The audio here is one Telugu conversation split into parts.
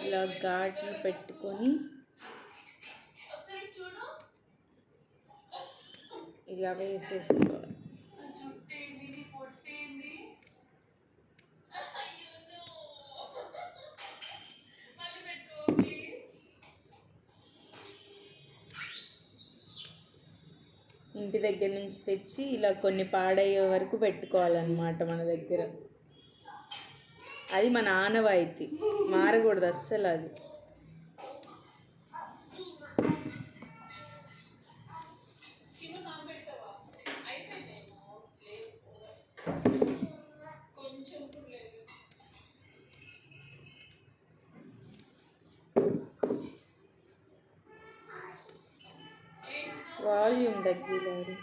ఇలా ఘాట్లు పెట్టుకొని ఇలా వేసేసుకోవాలి. ఇంటి దగ్గర నుంచి తెచ్చి ఇలా కొన్ని పాడయ్యే వరకు పెట్టుకోవాలన్నమాట మన దగ్గర. అది మన ఆనవాయితీ, మారకూడదు అస్సలు అది. వాల్యూమ్ తగ్గిలేదు.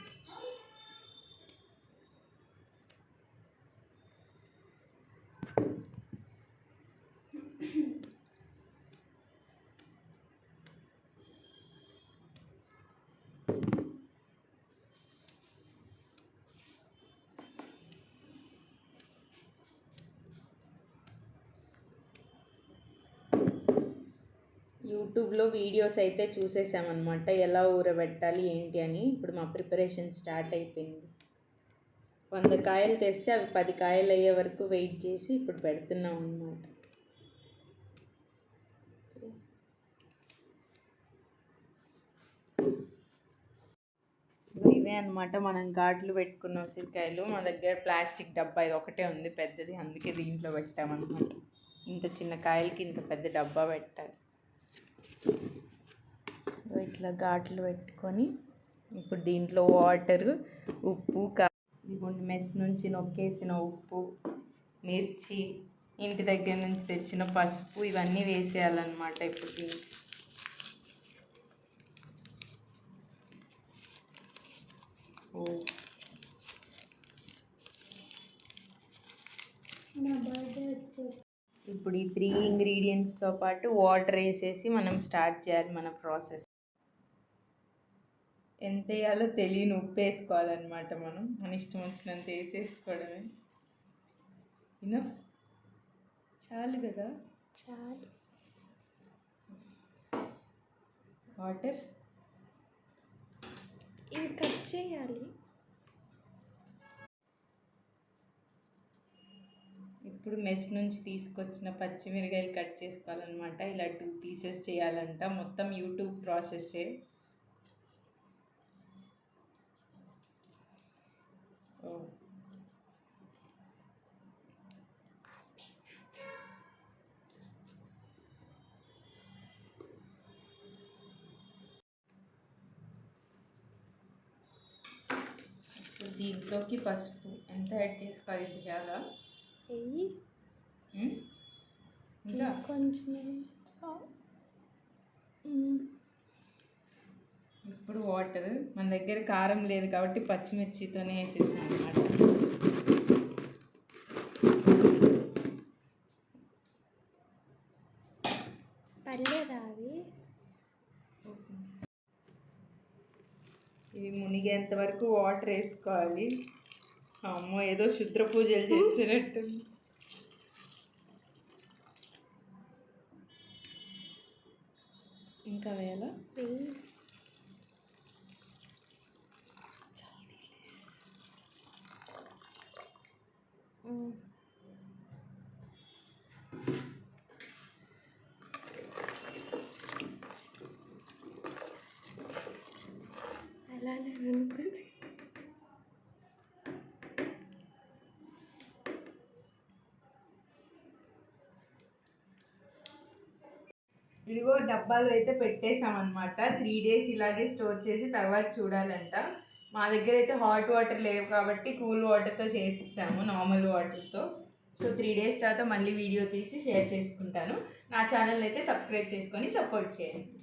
యూట్యూబ్లో వీడియోస్ అయితే చూసేసామన్నమాట, ఎలా ఊరబెట్టాలి ఏంటి అని. ఇప్పుడు మా ప్రిపరేషన్ స్టార్ట్ అయిపోయింది. 100 కాయలు తెస్తే అవి 10 కాయలు అయ్యే వరకు వెయిట్ చేసి ఇప్పుడు పెడుతున్నాం అన్నమాట. ఇవే అనమాట మనం ఘాట్లు పెట్టుకున్న ఉసిరికాయలు. మా దగ్గర ప్లాస్టిక్ డబ్బా ఇది ఒకటే ఉంది పెద్దది, అందుకే దీంట్లో పెట్టామన్నమాట. ఇంత చిన్న కాయలకి ఇంత పెద్ద డబ్బా పెట్టాలి. ఇట్లా ఘాట్లు పెట్టుకొని ఇప్పుడు దీంట్లో వాటరు, ఉప్పు, ఇదిగోండి మెస్ నుంచి నొక్కేసిన ఉప్పు, మిర్చి, ఇంటి దగ్గర నుంచి తెచ్చిన పసుపు, ఇవన్నీ వేసేయాలన్నమాట. ఇప్పుడు దీంట్లో ఇప్పుడు ఈ 3 ఇంగ్రీడియంట్స్తో పాటు వాటర్ వేసేసి మనం స్టార్ట్ చేయాలి మన ప్రాసెస్. ఎంత వేయాలో తెలియని ఉప్పు వేసుకోవాలన్నమాట. మన ఇష్టం వచ్చినంత వేసేసుకోవడమే. ఇనఫ్, చాలు కదా, చాలు. వాటర్ ఇది కట్ చేయాలి. ఇప్పుడు మెస్ నుంచి తీసుకొచ్చిన పచ్చిమిరకాయలు కట్ చేసుకోవాలన్నమాట. ఇలా 2 పీసెస్ చేయాలంట. మొత్తం యూట్యూబ్ ప్రాసెస్సే. దీంట్లోకి పసుపు ఎంత యాడ్ చేసుకోవాలి? ఇది చాలా ఇంకా కొంచెం. ఇప్పుడు వాటర్. మన దగ్గర కారం లేదు కాబట్టి పచ్చిమిర్చితోనే వేసేసాం అన్నమాట. పర్లేదా అవి? ఇవి మునిగేంత వరకు వాటర్ వేసుకోవాలి. అమ్మో, ఏదో శుద్ర పూజలు చేసినట్టు. ఇంకా వేయాలా? అలానే ఉంటుంది. ఇదిగో డబ్బాలు అయితే పెట్టేసామన్నమాట. 3 days ఇలాగే స్టోర్ చేసి తర్వాత చూడాలంట. మా దగ్గర అయితే హాట్ వాటర్ లేవు కాబట్టి కూల్ వాటర్తో చేసేసాము, నార్మల్ వాటర్తో. సో 3 days తర్వాత మళ్ళీ వీడియో తీసి షేర్ చేసుకుంటాను. నా ఛానల్ అయితే సబ్స్క్రైబ్ చేసుకొని సపోర్ట్ చేయండి.